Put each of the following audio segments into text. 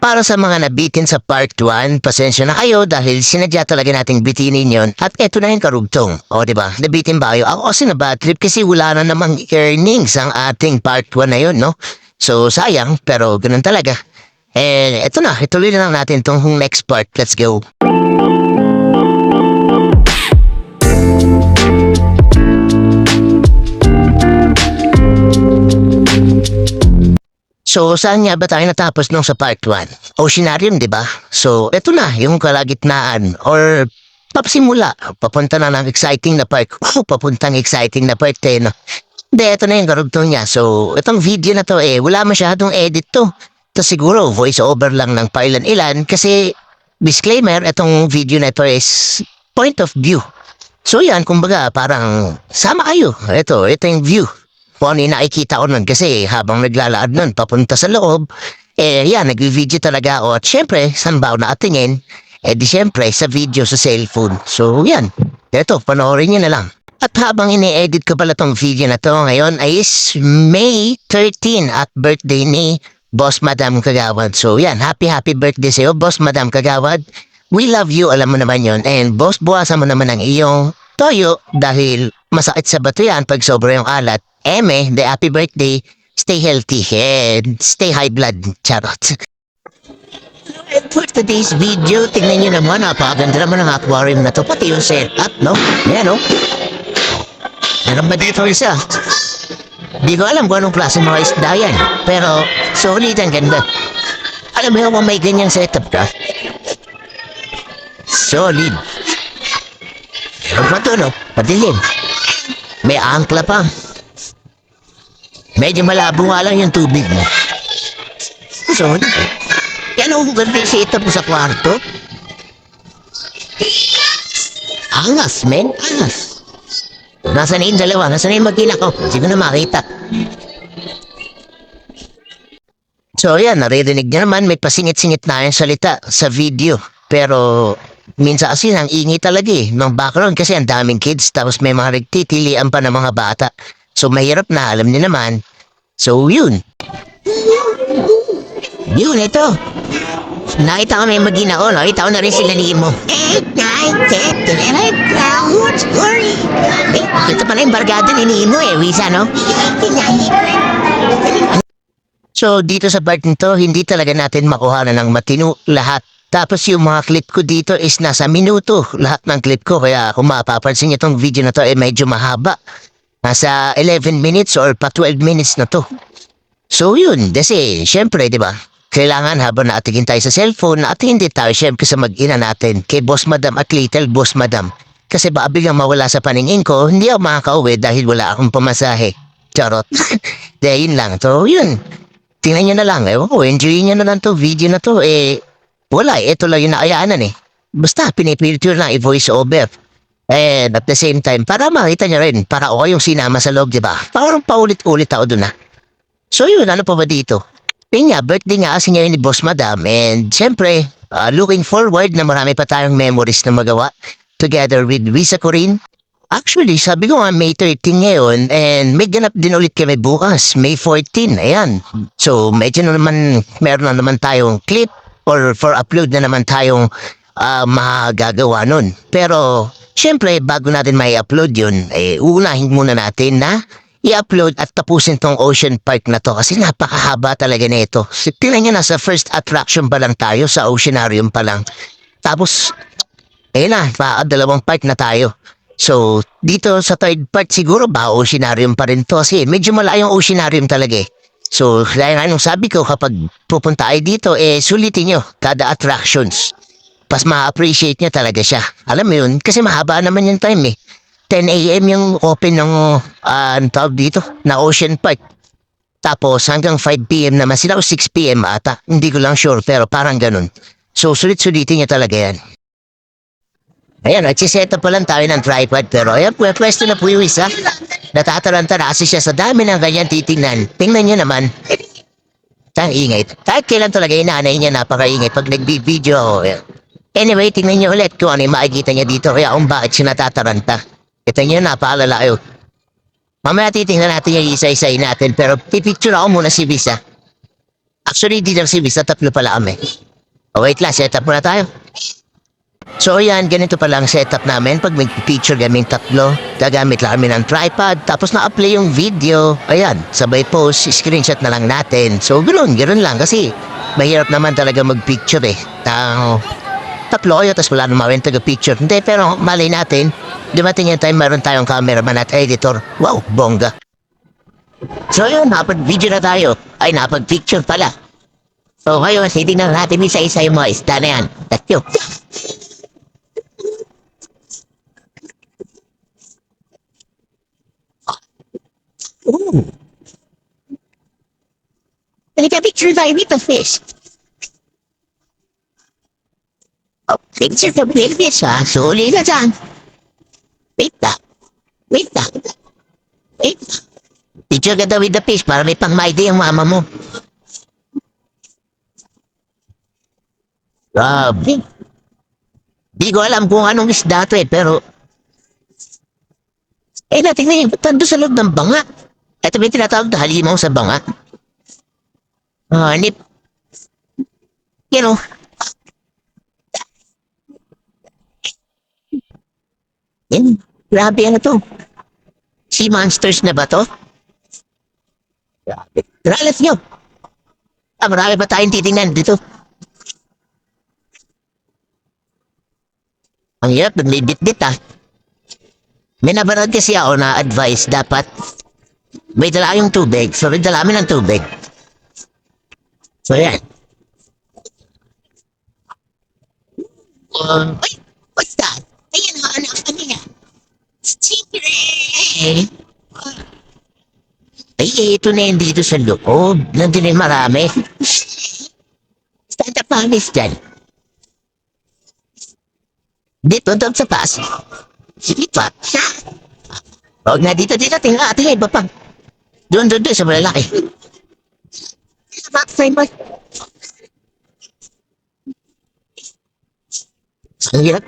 Para sa mga nabitin sa part 1, pasensya na kayo dahil sinadya talaga nating bitinin yon. At eto na yung karugtong. O diba, nabitin ba kayo? Ako kasi na bad trip kasi wala na namang earnings ang ating part 1 na yun, no? So sayang, pero ganun talaga. Eto na, ituloy na lang natin tong next part. Let's go. So, saan nga ba tayo natapos nung sa part 1? Oceanarium, di ba? So, eto na, yung kalagitnaan or papasimula, papunta na ng exciting na part. Papuntang exciting na part no? Hindi, eto na yung karugtong niya. So, itong video na to wala masyadong edit to. To siguro, voice over lang ng pailan-ilan kasi, disclaimer, itong video na to is point of view. So yan, kumbaga, parang sama kayo. Ito yung view. Kung ano yung nakikita ko nun kasi habang naglalakad nun papunta sa loob, yan, nag-video talaga ako. At syempre, saan ba ako nakatingin? Di syempre, sa video sa cellphone. So yan, eto, panoorin nyo na lang. At habang ini-edit ko pala tong video na to ngayon ay is May 13 at birthday ni Boss Madam Kagawad. So yan, happy birthday sa'yo, Boss Madam Kagawad. We love you, alam mo naman yon. And boss, buwasan mo naman ang iyong toyo dahil masakit sa bato yan pag sobra yung alat. The happy birthday, stay healthy and stay high blood, charot. And for today's video, tingnan nyo naman, napakaganda naman ang aquarium na to, pati yung setup, no? Yan, no? Meron ba dito isa? Di ko alam kung anong klase mga isda yan, pero solid ang ganda. Alam mo kung may ganyang setup ka? Solid. Meron pa to, no? Padilim. May angkla pa. Medyo malabo nga lang yung tubig mo. Solid. Yan ang ganda yung setup mo sa kwarto. Angas, men. Angas. Nasaan yung dalawa? Nasaan yung magkina ko? Hindi ko na makita. So yan, naririnig niya naman may pasingit-singit na yung salita sa video. Pero minsan kasi ang ingay talaga ng background kasi ang daming kids tapos may mga nagtitilian pa ng mga bata. So mahirap na, alam niyo naman. So yun. Yun, ito. Nakita ko na yung magina ko, nakita ko na rin sila ni Imo. Ito pala yung bargada ni Imo Wisa, no? So dito sa part nito, hindi talaga natin makuha na ng matino lahat. Tapos yung mga clip ko dito is nasa minuto. Lahat ng clip ko, kaya kung mapapansin nyo itong video na to medyo mahaba. Nasa 11 minutes or pa 12 minutes na to. So yun, kasi syempre, di ba? Kailangan habang naatigin tayo sa cellphone, naatigin din tayo syempre sa mag-ina natin kay Boss Madam at Little Boss Madam. Kasi baka biglang mawala sa paningin ko, hindi ako makakauwi dahil wala akong pamasahe. Charot. Dahil yun lang. So yun, tingnan nyo na lang. Enjoy nyo na lang to video na to. Wala, ito lang yung naayaanan Basta, pinipicture na i-voice over. And at the same time, para makita nyo rin, para ako yung sinama sa loob, diba? Parang paulit-ulit ako dun So yun, ano pa ba dito? Birthday nga kasi ngayon ni Boss Madam. And syempre, looking forward na marami pa tayong memories na magawa together with Risa Corin. Actually, sabi ko nga May 13 ngayon and may ganap din ulit kami bukas, May 14, ayan. So medyo naman, meron na naman tayong clip or for upload na naman tayong magagawa nun. Pero, syempre, bago natin may upload yun, uunahin muna natin na i-upload at tapusin tong Ocean Park na to kasi napakahaba talaga nito. Tingnan nyo, nasa first attraction pa lang tayo, sa Oceanarium pa lang. Tapos, dalawang part na tayo. So, dito sa third part siguro ba Oceanarium pa rin to kasi medyo malayong Oceanarium talaga So, kaya nga nung sabi ko kapag pupunta ay dito, sulitin nyo kada attractions. Pas ma-appreciate nyo talaga siya. Alam mo yun, kasi mahaba naman yung time 10 a.m. yung open ng tawag dito, na Ocean Park. Tapos hanggang 5 p.m. naman sila o 6 p.m. ata. Hindi ko lang sure pero parang ganun. So, sulit-sulitin nyo talaga yan. Ayan, nagsiset up pa lang tayo ng tripod pero ayan, pwesto na po yung isa. Natataranta na kasi siya sa dami ng ganyan titingnan. Tingnan nyo naman. Tang ingay. Kahit kailan talaga yung nanay niya napakaingay pag nag-video ako. Anyway, tingnan nyo ulit kung ano yung makikita niya dito kaya kung bakit siya natataranta. Kita nyo, napaalala kayo. Mamaya titingnan natin yung isa-isay natin pero pipicture ako muna si Visa. Actually, di lang si Miss, tatlo pala kami. Oh, wait lang, setup muna tayo. So ayan, ganito pala ang setup namin pag may picture kaming tatlo. Gagamit lang kami ng tripod, tapos na-upload yung video. Ayan, sabay post, screenshot na lang natin. So ganoon lang kasi mahirap naman talaga mag-picture eh. Tatlo kayo, tapos wala naman taga-picture. Hindi, pero malay natin, dumating yung time meron tayong cameraman at editor. Wow, bongga. So yun, napag-video na tayo. Ay, napag-picture pala. So ngayon, titignan natin isa-isa yung mga isda na yan. That's you. Ooh. Take a picture tayo with the fish. Oh, picture ka with fish ha. Suli na dyan. Wait lang. Wait lang. Wait lang. Picture ka daw with the fish para may pang-maide yung mama mo. Grabe. Di ko alam kung anong isda to eh, pero... natin na yung tando sa loob ng banga. Ito may tinatawag na halimaw sa banga. Hanip. You know. Yan. Grabe ano to. Sea monsters na ba to? Grabe. Ralat nyo. Marami pa tayong titingnan dito. Ang hirap, may bit-bit ah. May nabarad kasi ako na advice dapat may dala yung tubig. So, may dala kami ng tubig. So, yan. Ay, what's that? Ayan, anak ka niya. Stingray! Ay, ito na yun dito sa loob. Nandun yung marami. Saan na panis dyan? Dito, doon sa pass. Sige pa. Huwag na dito, tingnan ating iba pang. Doon, sa malalaki. Ang hirap.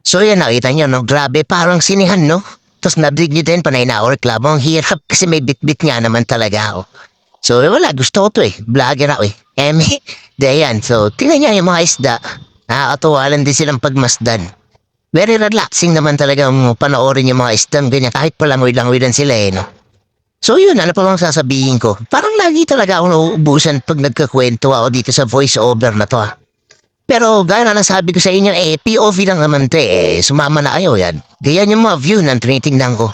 So yan, nakita nyo, no? Grabe, parang sinihan, no? Tapos nabdig nyo din, panay na reklamo. Ang hirap kasi may bit-bit nga naman talaga ako. So wala, gusto ko to eh. Vlogger ako eh. Dayan. So tingnan nyo yung mga isda. Nakakatuwa lang din silang pagmasdan. Very relaxing naman talaga panoorin yung mga isdang ganyan. Kahit palangoy-langoy lang sila eh, no? So yun, ano pa bang sasabihin ko? Parang lagi talaga ako nauubusan pag nagkakwento ako dito sa voice over na to ah. Pero gaya na nasabi ko sa inyo, POV lang naman te, sumama na kayo yan. Ganyan yung mga view ng tinitingnan ko.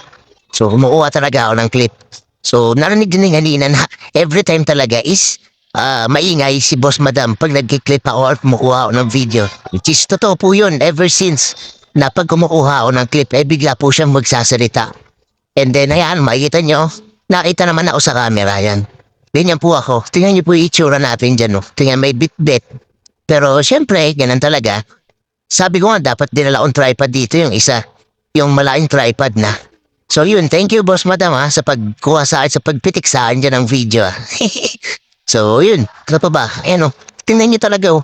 So kumukuha talaga ako ng clip. So narinig din ng kanina na every time talaga is maingay si Boss Madam pag nagkiklip ako or kumukuha ako ng video. Which is totoo po yun ever since na pag kumukuha ako ng clip, bigla po siyang magsasalita. And then ayan, makikita nyo, nakita naman ako sa camera yan. Ganyan po ako. Tingnan nyo po yung itsura natin dyan. No? Tingnan may bit-bit. Pero syempre, ganun talaga. Sabi ko nga, dapat dinala akong tripod dito yung isa. Yung malaking tripod na. So yun, thank you Boss Madam ha, sa pagkuha sa akin, sa pagpitik sa akin dyan ng video. So yun, ano pa ba? Ayan o, tingnan nyo talaga o.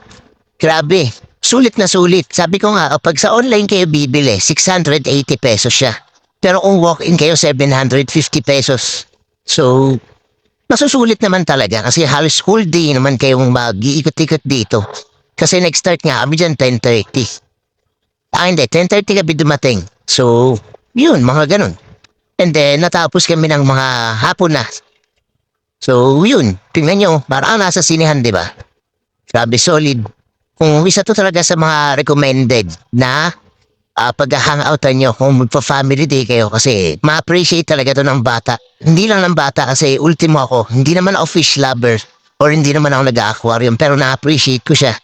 Grabe, sulit na sulit. Sabi ko nga, pag sa online kayo bibili, 680 pesos siya. Pero kung walk-in kayo, 750 pesos. So, nasusulit naman talaga kasi halos whole day naman kayong mag-iikot-ikot dito. Kasi nag-start nga kami dyan 10:30. Hindi, 10:30 kami dumating. So, yun, mga ganun. And then, natapos kami ng mga hapon na. So, yun, tingnan nyo, parang nasa sinihan, di ba? Grabe, solid. Kung isa to talaga sa mga recommended na pag-hangoutan nyo kung magpa-family day kayo kasi ma-appreciate talaga to ng bata. Hindi lang ng bata kasi ultimo ako, hindi naman ako fish lover or hindi naman ako nag-aquarium pero na-appreciate ko siya.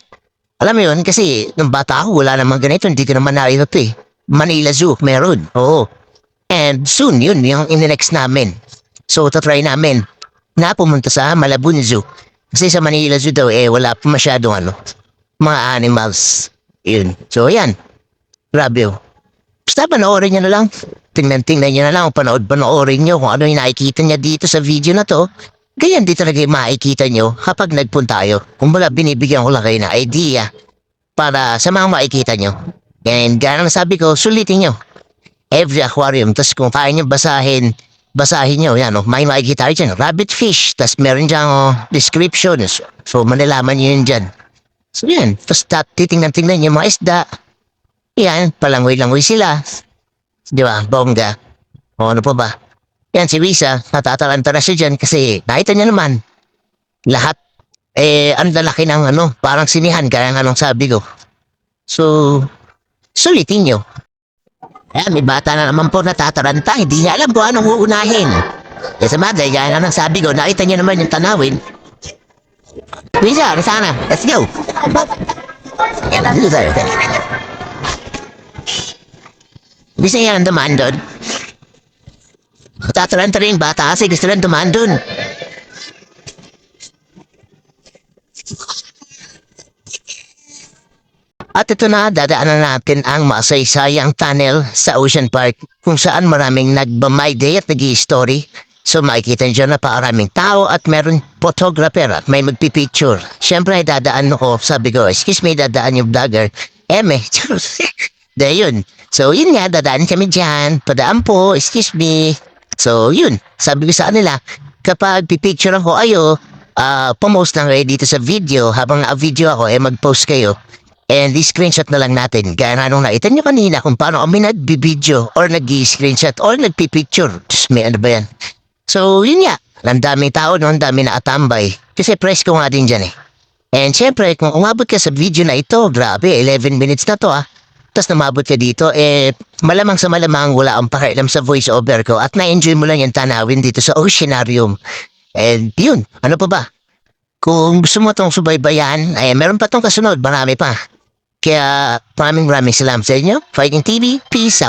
Alam mo yun, kasi nung bata ako, wala namang ganito, hindi ko naman nakita to eh. Manila Zoo, meron, oo. And soon, yun, yung in-next namin. So, tatry namin na pumunta sa Malabon Zoo. Kasi sa Manila Zoo daw, wala pa masyadong mga animals. Yun. So, ayan. Grabe oh. Basta panoorin nyo na lang. Tingnan nyo na lang, panoorin nyo kung ano yung nakikita niya dito sa video na to. Ganyan di talaga yung makikita nyo kapag nagpunta kayo. Kumbaga binibigyan ko lang kayo na idea para sa mga makikita nyo. And gano'n sabi ko, sulitin nyo. Every aquarium, tapos kung kaya nyo basahin basahin nyo, yan, may makikita kayo dyan, rabbit fish, tas meron dyan descriptions. So, manalaman nyo yun dyan. So, yan, tapos titingnan-tingnan yung mga isda. Yan, palangoy-langoy sila. Di ba, bongga. O ano pa ba? Yan, si Risa, natataranta na siya dyan kasi nakita niya naman, lahat, ang lalaki ng parang sinihan, kaya nga nung sabi ko. So, sulitin nyo. Ayan, may bata na naman po natataranta, hindi niya alam kung anong uunahin. Eh sa bagay, gaya nga nang sabi ko, nakita niya naman yung tanawin. Risa, sana, let's go. Dito tayo. Bisa yan dumaan doon. Tataranta rin yung bata kasi gusto lang dumaan doon. At ito na, dadaanan natin ang masaysayang tunnel sa Ocean Park kung saan maraming nagbamayday at nag-i-story. So makikita nyo na paraming tao at meron photographer at may magpipicture. Siyempre dadaan ako, sabi ko, excuse me, dadaan yung vlogger. Yun. So yun nga, dadaan kami dyan. Padaan po, excuse me. So yun, sabi ko sa kanila, kapag pipicture ako ayo, pumost lang kayo dito sa video. Habang na-video ako, mag-post kayo. And i-screenshot na lang natin. Gaya nga nung nakita nyo kanina kung paano kami nag-video or nag-screenshot or nagpipicture. Diyos, may ano ba yan? So, yun nga. Ang daming tao noon, dami na atambay. Kasi presko nga din dyan eh. And syempre, kung umabot ka sa video na ito, grabe, 11 minutes na to Tapos namabot ka dito, malamang sa malamang wala ang pakialam sa voice over ko at na-enjoy mo lang yung tanawin dito sa Oceanarium. And yun, ano pa ba? Kung gusto mo itong subaybayan, meron pa itong kasunod, marami pa. Kaya maraming salamat sa inyo. Fighting TV, peace out.